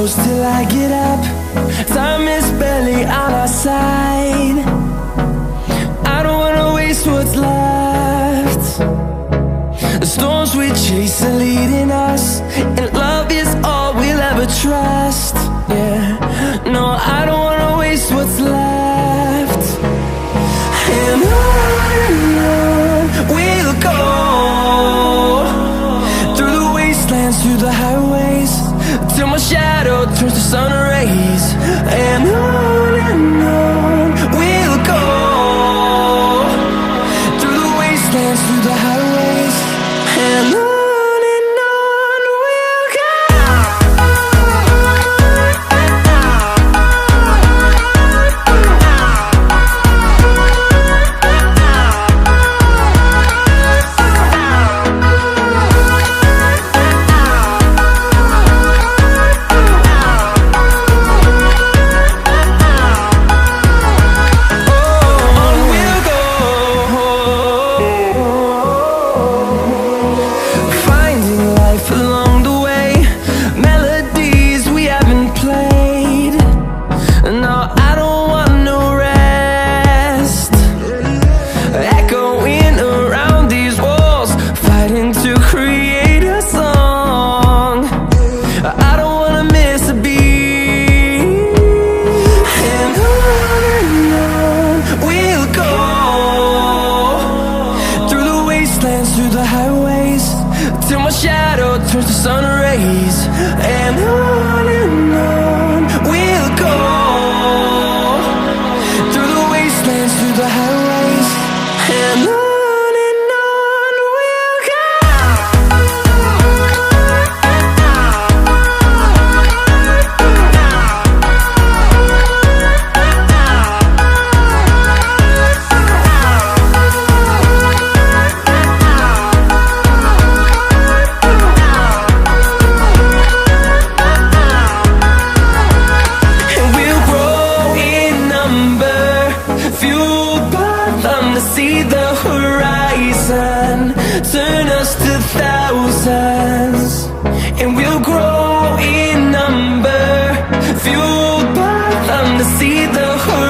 goes till I get up. Time is barely on our side. I don't wanna waste what's left. The storms we chase are leading us, and love is all we'll ever trust. Yeah, no, I don't wanna waste what's left. And on we'll go, through the wastelands, through the highways, till my shadow turns to sun rays. And on we'll go, through the wastelands, through the highways, and on. Through the highways, till my shadow turns to sun rays. And on we'll go, through the wastelands, through the highways, and on. See the horizon turn us to thousands, and we'll grow in number, fueled by them to see the horizon.